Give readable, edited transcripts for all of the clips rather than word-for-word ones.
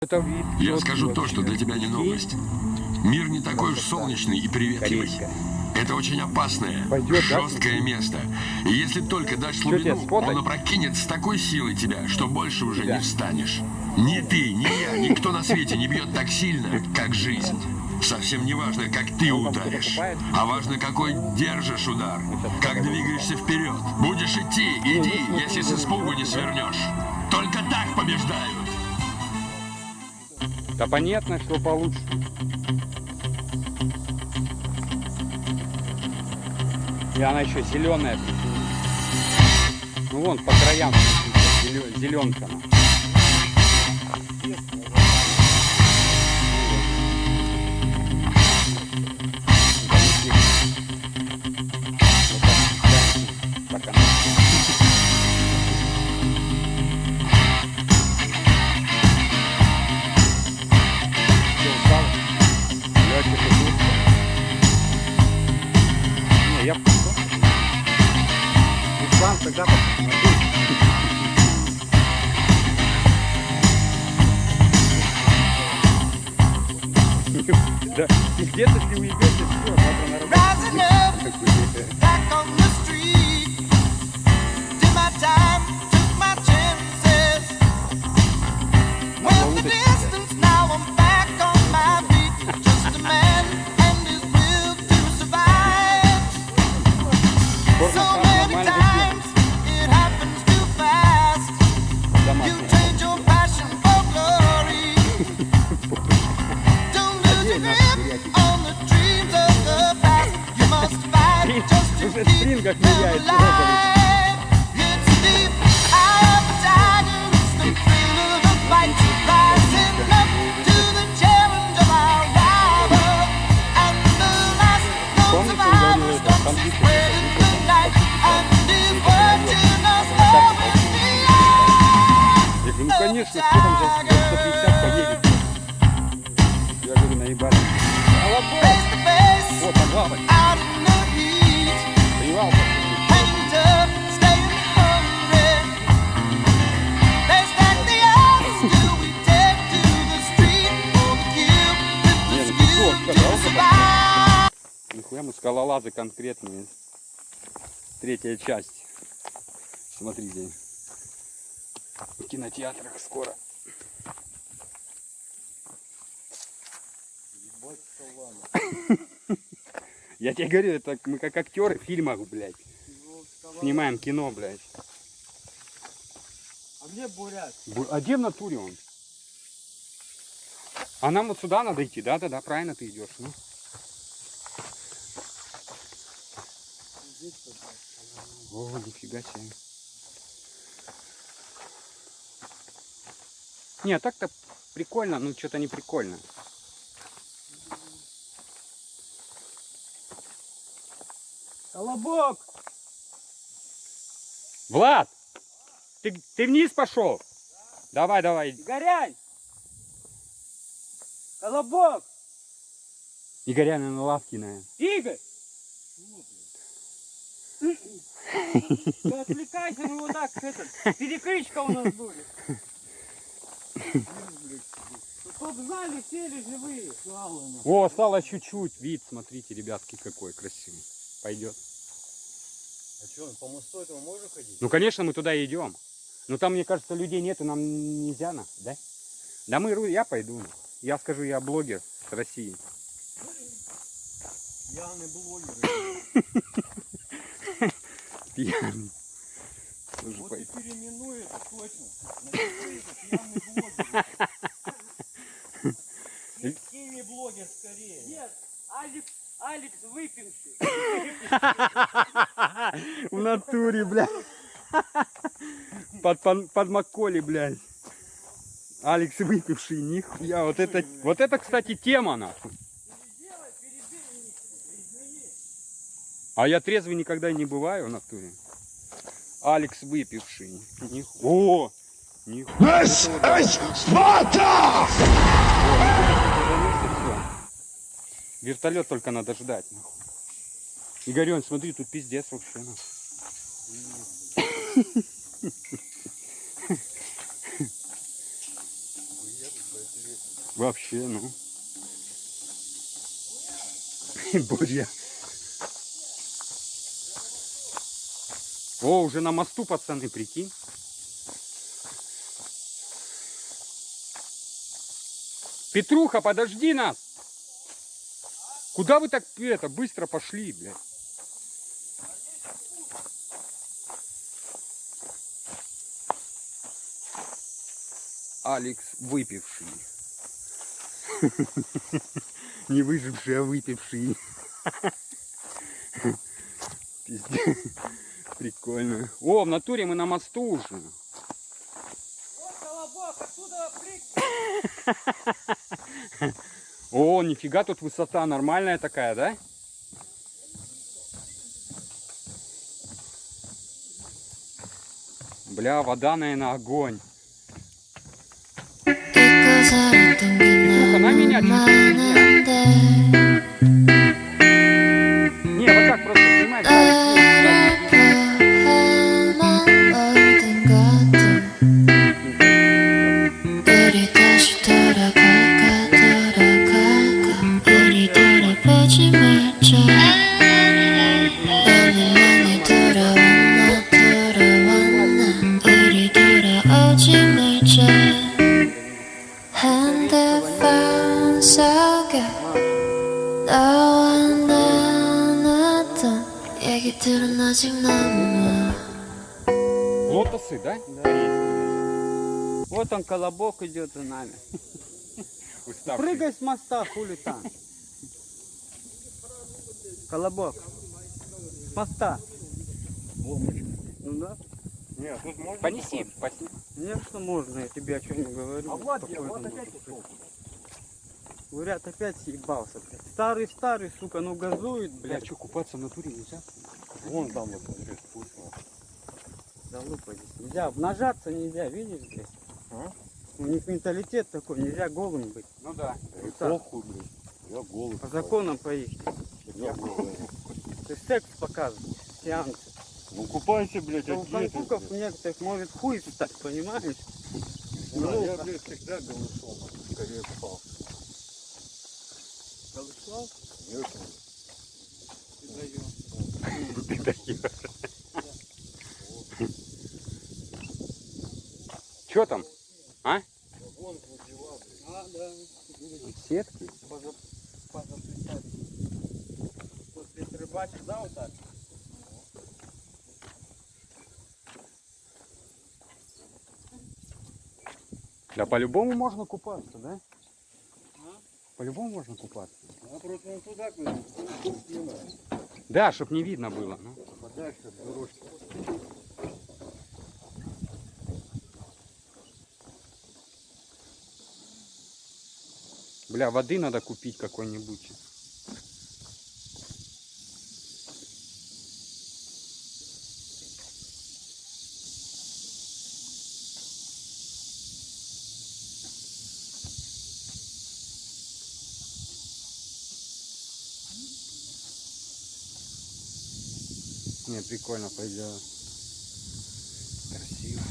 Это вид. Я скажу то, что для тебя не новость. Мир не такой уж солнечный и приветливый. Корейская. Это очень опасное, Пойдет, да? жесткое место. И если только дашь тебе слабину, сфотать? он опрокинет с такой силой тебя, что больше уже не встанешь. Ни ты, ни я, никто на свете не бьет так сильно, как жизнь. Совсем не важно, как ты ударишь, а важно, какой держишь удар, как двигаешься вперед. Будешь идти, иди, если с испугу не свернешь. Только так побеждают. Да понятно, что получше. И она еще зеленая. Ну вон по краям зеленка. Я Руслан тогда да, пиздец, если уебете, все, завтра на работу. Уже стрингах меняет розовый. Помните, он говорил, это конфликт? Я говорю, ну конечно, кто там за 150 поедет? Я говорю, наебали. Вот, поглавай. Привал. Нихуя мы скалолазы конкретные. Третья часть. Смотрите. В кинотеатрах скоро. Я тебе говорю, это мы как актеры в фильмах, блядь. Снимаем кино, блядь. А где бурят? А где в натуре он? А нам вот сюда надо идти, да, правильно ты идешь, ну. О, нифига себе. Не, так-то прикольно, ну что-то не прикольно. Колобок! Влад! Ты вниз пошел? Давай, давай. Горяй! Колобок! Игоря на лавке, наверное. Игорь! Ты отвлекайся, мы вот так, перекличка у нас будет. Чтоб знали, все ли живые. О, осталось чуть-чуть. Вид, смотрите, ребятки, какой красивый. Пойдет. А что, по мосту этого можно ходить? Ну, конечно, мы туда идем. Но там, мне кажется, людей нет, и нам нельзя, да? Да я пойду. Я скажу, я блогер с России. Пьяный блогер. Пьяный. Вот и переименуй это точно. Напиши это пьяный блогер. Скинь блогер скорее. Нет, Алекс выпивший. В натуре, блядь. Под Макколи, блядь. Алекс выпивший, нихуя. Вот это, кстати, тема, нахуй. А я трезвый никогда не бываю в натуре. Алекс выпивший. О! Нихуя. Вертолет только надо ждать, нахуй. Игорёнь, смотри, тут пиздец вообще, нахуй. Вообще, ну. Боже. О, уже на мосту, пацаны, прикинь. Петруха, подожди нас! Куда вы так быстро пошли, блядь? Алекс выпивший. Не выживший, а выпивший. Пиздец. Прикольно. О, в натуре мы на мосту уже. Вот колобок, оттуда прыг. О, нифига, тут высота нормальная такая, да? Бля, вода, наверное, огонь. Петруха, на меня чуть-чуть. Не, вот так просто снимай. 우리 다시 돌아갈까 우리 돌아보지 말자 나는 많이 돌아왔나 우리 돌아오지 말자 핸드폰 속에 너와 나눴던 얘기들은 아직 남아 Лотосы, да? Вот он, колобок идет за нами. Уставший. Прыгай с моста, хули там. Колобок. С моста. Ну да. Нет, тут можно. Понеси. Конечно можно, я тебе о чем не говорю. А Влад, Спокойно вот можно. опять ушел. Говорят, опять съебался, блядь. Старый, сука, ну газует, Бля, блядь. что, купаться в натуре нельзя? Вон там вот, смотри, спуск. Залупа здесь. Нельзя, обнажаться нельзя, видишь, блядь? А? У них менталитет такой, нельзя голым быть. Ну да. И так. похуй, блин. Я голый. По законам по их. Я голый. Ты секс показываешь, сеансы. Ну купайся, блядь, А у одетый, французов блядь. некоторых может хуй встать, понимаешь? Ну, я, блядь, всегда голышом, скорее купался. Голышом? Конечно. Ты даешь. Что там? А? Вон вот дела, блядь. А, да. Сетки? Позаплетать. Вот здесь рыбачишь, да, вот так? Да по-любому можно купаться, да? А? По-любому можно купаться. А просто вон туда, куда не надо. Да, чтоб не видно было. Ну. Подальше от дорожки. Бля, воды надо купить какой-нибудь. Не, прикольно пойдет. Красиво.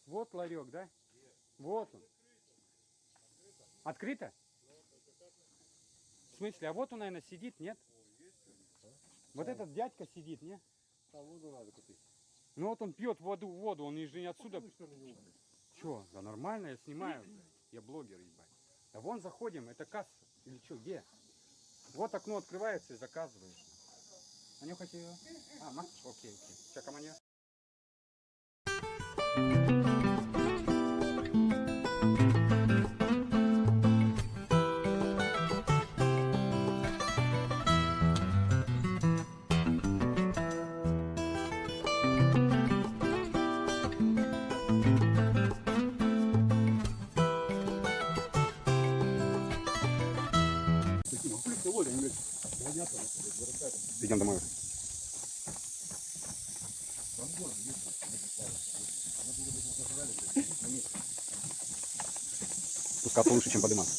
Вот ларек, да? Вот он. Открыто? В смысле? А вот он, наверное, сидит, нет? Вот этот дядька сидит, нет? А воду надо купить. Ну вот он пьет воду, он же не отсюда. Че? Да нормально, я снимаю. Я блогер, ебать. Да вон заходим, это касса. Или что, где? Вот окно открывается и заказываешь. А нюхать ее? А, окей. Сейчас, командир. идем домой уже. Спускаться лучше, чем подниматься.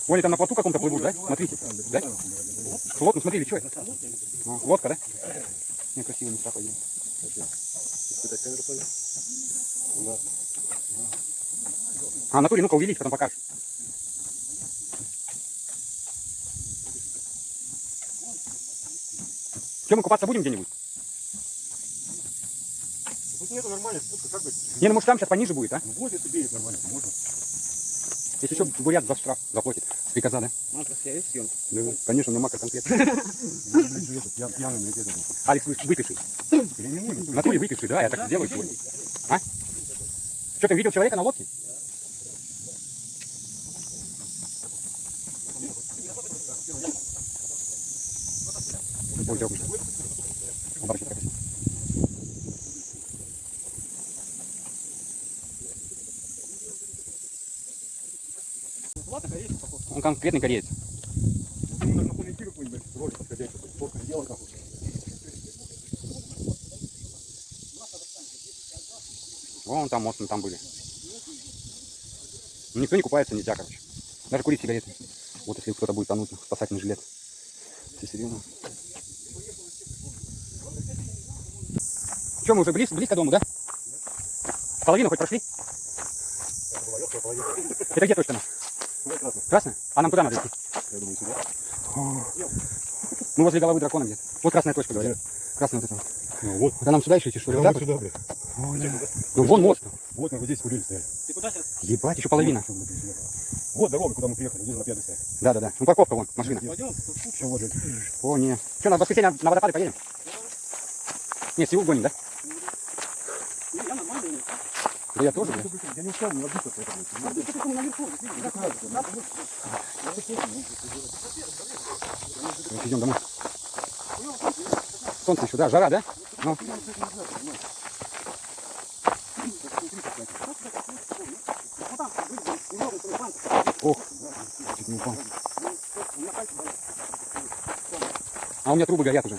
Они там на плоту каком-то плывут, да? Смотрите. Да? Плот, ну смотри, что это? А, лодка, да? Не, красивые места пойдем. А, в натуре, ну-ка увеличь, потом покажешь. Че, мы купаться будем где-нибудь? Тут нету нормально, спуска, как бы. Не, ну может там сейчас пониже будет, а? Ну вот это берег нормально, можно. Если что, бурят за штраф заплатит. С приказа, да? Мака, есть съемка? Да, конечно, но мака конкретно. Пьяный не еду. Алекс, выпиши. В натуре выпиши, да, я так сделаю сегодня. А? Что, ты видел человека на лодке? Ой, дёрнусь. Оборачивай, красиво. Ладно, корейцы похож. Он конкретный кореец. Ты на хуйники какой-нибудь ролик подходящий, сколько сделал как. Вон там мост, мы там были. Ну, никто не купается, нельзя, короче. Даже курить сигареты. Вот если кто-то будет тонуть, спасательный жилет. Все серьезно. Что, мы уже близко к дому, да? Половину хоть прошли? Это где точно? Красная? А нам куда надо идти? Я думаю, сюда. Мы возле головы дракона где-то. Вот красная точка, говорят. Красная вот эта вот. Ну вот. Это нам сюда еще идти, что ли? Вот так вот? Сюда, блядь. Ну вон мост. Вот мы вот здесь курили стояли. Ты куда сейчас? Ебать, еще половина. Вот дорога, куда мы приехали, здесь на пятый стояли. Да. Ну парковка вон, машина. Пойдем. Все, вот же. О, не. Что, на воскресенье на водопады поедем? Нет, Сеул гоним, да? Я нормально. Да я тоже, блядь. Я не устал, не ложиться это, Идем домой. Солнце еще, да, жара, да? Ну. Ох, чуть не упал. А у меня трубы горят уже.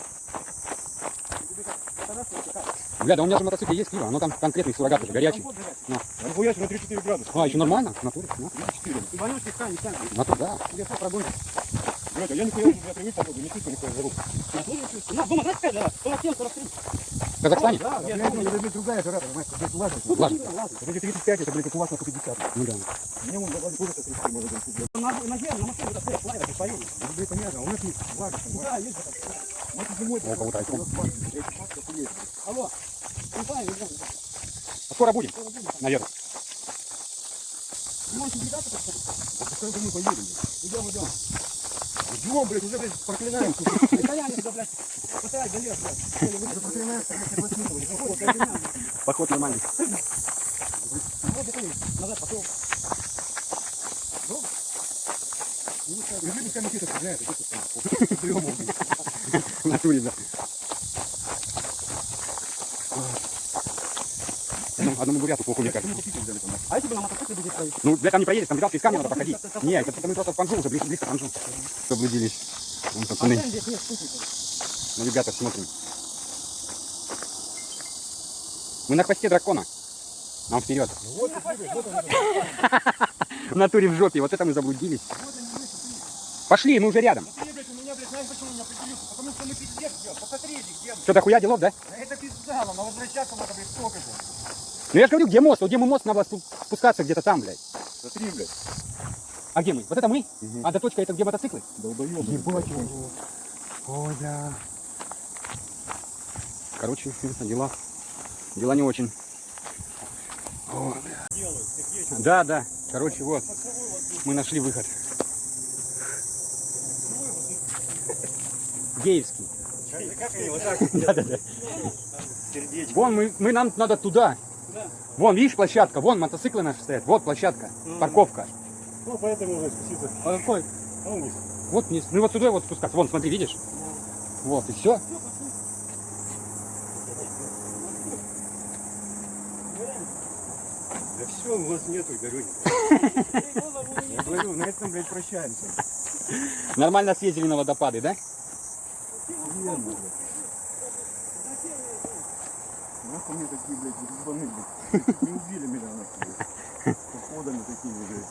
Бля, да у меня же в мотоцикле есть пиво, оно там конкретный суррогат уже, горячий. Ну. А нихуя себе на 34 градуса. А, еще нормально? В натуре? Ну. 34. Ты вонючий ткань, ткань. В натуре, да. Тебе что прогонишь? Блядь, а я нихуя не привык погоду, не чувствую нихуя жару. Ну, дома, знаешь, какая жара? 47, 43. В Казахстане? Да, я Это, блядь, другая жара, понимаешь, здесь влажность. Влажно. Вот эти 35, это, блядь, как у вас на 150. Ну да. Мне вон давали тоже 33, может быть, блядь. на машине вот стоять, лайва, ты поедешь. Ну, блядь, понятно, а у нас есть влажность, понимаешь? Да, есть. У нас зимой, У кого-то айфон. Алло. Ну, правильно, ребята. А скоро будем, наверное. Ну, можете бегать, так сказать. Пускай мы поедем. Идем. Идем, блядь, уже, блядь, проклинаем. Стояли сюда, блядь. Поставить, залез, блядь. Проклинаем, Подход нормальный. Вот, это назад пошел. Лежи, пускай Никита стреляет. В натуре, да. Одному буряту плохо мне кажется. А если бы на мотоцикле будет стоять? Ну, блядь, там не проедешь, там видал, через камни надо проходить. Не, это мы просто в Панжу уже, близко к Панжу. Заблудились. Вон, А пацаны, там здесь нет спутников. ну, ребята, смотрим. Мы на хвосте дракона. Нам вперед. В натуре в жопе, вот это мы заблудились. Пошли, мы уже рядом. У меня, блядь, знаешь, почему не определился? Потому что мы пиздец делаем. Посмотрите, где мы. Что-то хуя делов, да? Это пизда, но возвращаться надо, блядь, сколько же. Ну я же говорю, где мост? Вот где мы мост, надо спускаться где-то там, блядь. Смотри, блядь. А где мы? Вот это мы? Мгм. А до точка это где мотоциклы? Долбоёб. Ебать его. Ой, да. Короче, дела. Дела не очень. О, бля. Да. Короче, вот. Мы нашли выход. Геевский. Как они вот так? Да. Сердечко. Вон, нам надо туда. Вон, видишь, площадка. Вон, мотоциклы наши стоят. Вот площадка. Парковка. Ну, поэтому уже спуститься. А какой? А вниз. Вот вниз. Ну вот сюда вот спускаться. Вон, смотри, видишь? Вот, и все. Да все, у вас нету, Игорёнь. Я говорю, на этом, блядь, прощаемся. Нормально съездили на водопады, да? Верно, блядь. Нахуй мне такие, блядь, ебаны, блядь. Чуть не убили меня, нахуй, блядь. Походами такими, блядь.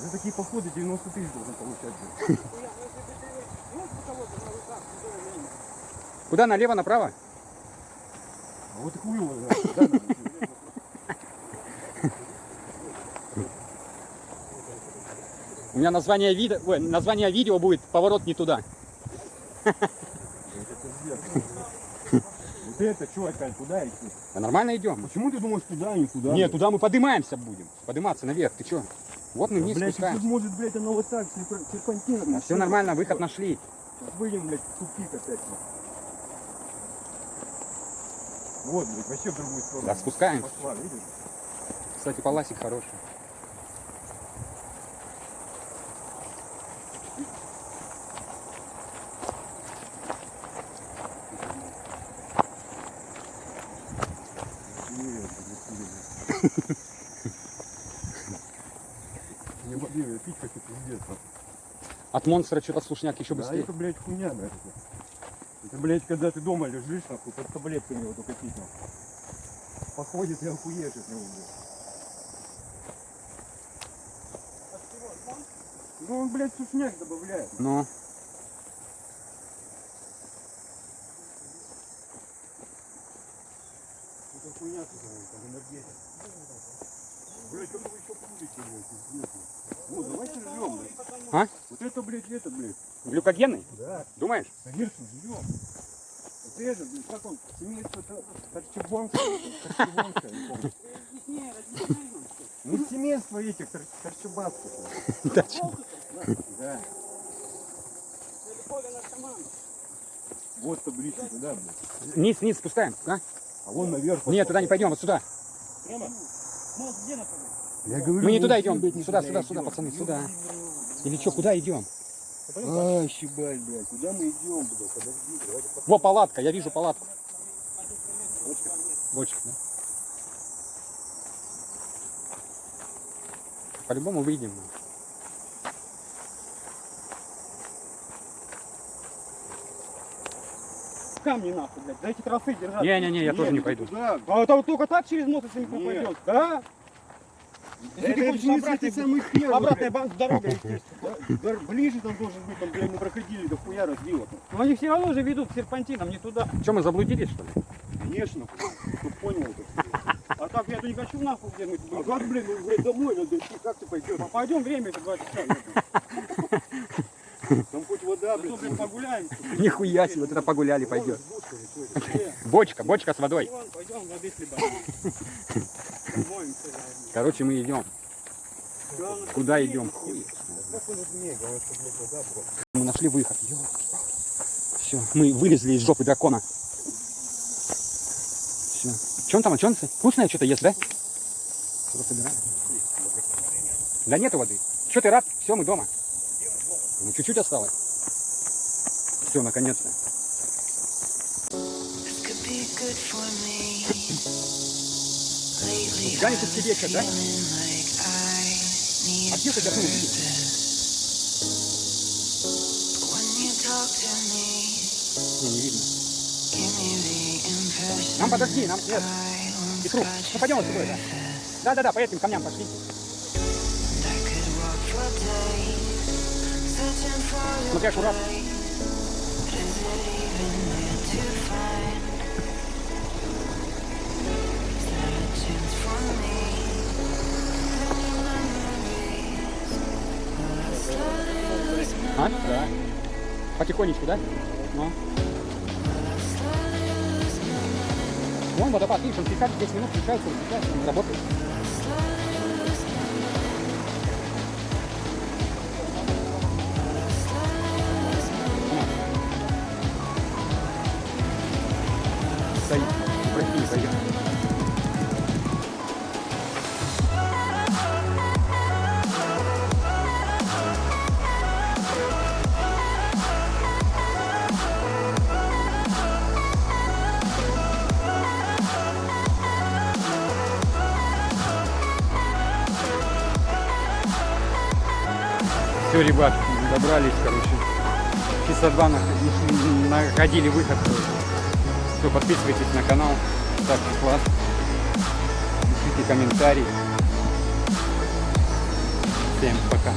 За такие походы 90 тысяч должен получать, блядь. Куда, налево, направо? А вот и хуй его, блядь. Куда надо идти? У меня название видео будет «Поворот не туда». Вот это что опять, куда идти? Да нормально идем. Почему ты думаешь туда, а не туда? Нет, туда мы поднимаемся будем. Подниматься наверх. Ты что? Вот мы вниз блядь, тут спускаемся. может, блядь, оно вот так, серпантином. Да все нормально, выход нашли. Выйдем, блядь, в тупик опять. Вот, блядь, вообще в другую сторону. Да, спускаемся. Пошла, видишь? Кстати, паласик хороший. Не воды, я пить как и пиздец. От монстра что-то слушняк еще Да, быстрее. это, блядь, хуйня, блядь. Это, блядь, когда ты дома лежишь, нахуй, под таблетками его только пить, нахуй. Походит и охуеешь от него, блядь. Ну, он, блядь, сушняк добавляет. Ну, Это хуйня, там энергетика. Блядь, как вы еще курите, блядь, интересно. Ну, давайте живем, блядь. А? Вот это, блядь, это, блядь. глюкогенный? Да, Думаешь? конечно, живем. Вот это, блядь, как он, семейство Торчебонское, не помню. Ну, семейство этих Торчебанских. Да. Вот табличка туда, блядь. Вниз, вниз спускаем. А? А вон наверх. Нет, туда не пойдем, вот сюда. Я говорю, Мы не туда вот идем. блядь, не Сюда, туда сюда, идем. пацаны, сюда. Или что, куда идем? А, щебать, блядь, куда мы идем, блядь, подожди, давайте Во, палатка, я вижу палатку. Бочка, да? По-любому выйдем. Камни нахуй, блядь. За эти тросы держать. Не-не-не, я тоже не пойду. Туда. А это вот только так через мост, если не Нет. попадет. Да? Если ты Это хочешь в смысле обратной, ты самый первый, обратной блядь. дорогой идти. Да, ближе там должен быть, там, блядь, мы проходили, до хуя разбило там. Но они все равно же ведут серпантином, не туда. Что, мы заблудились, что ли? Конечно, чтоб понял это. А так я-то не хочу нахуй, где мы А были. как, блин, ну, блядь, домой надо идти, как ты пойдешь? Пойдем, время это 2 часа. Там хоть вода, Зато, блядь. блин, погуляем. Нихуя себе, вот это погуляли, пойдет. Бочка с водой. Иван, пойдем, воды хлебаем. Моемся, да. Короче, мы идем. Куда идем? Хуй. Мы нашли выход. Все, мы вылезли из жопы дракона. Все. Че он там, что он? Вкусное что-то ест, да? Что-то собираем. Да нету воды. Че ты рад? Все, мы дома. Ну, чуть-чуть осталось. Все, наконец-то. This could be good for me. Lately, Ганя, I тут was тебе что, да? feeling like I need А где ты готовил? purpose. When you talk to me, Не видно. give me the impression Нам подожди, нам нет. I won't Петрух, scratch ну пойдем с тобой, да? Да-да-да, по этим камням пошли. and I could walk for days, searching for Смотри, your аккуратно. place. Is it even there to find? Is there a chance for me? Any memories? Will I slowly lose my А? Да. Потихонечку, да? Ну. Вон водопад, видишь, он 50-10 минут включается, выключается, он работает. Стоит, пройти не пойдет. Все, ребят, добрались, короче. Часа 2 находили выход. Все, подписывайтесь на канал, ставьте лайк, пишите комментарии. Всем пока.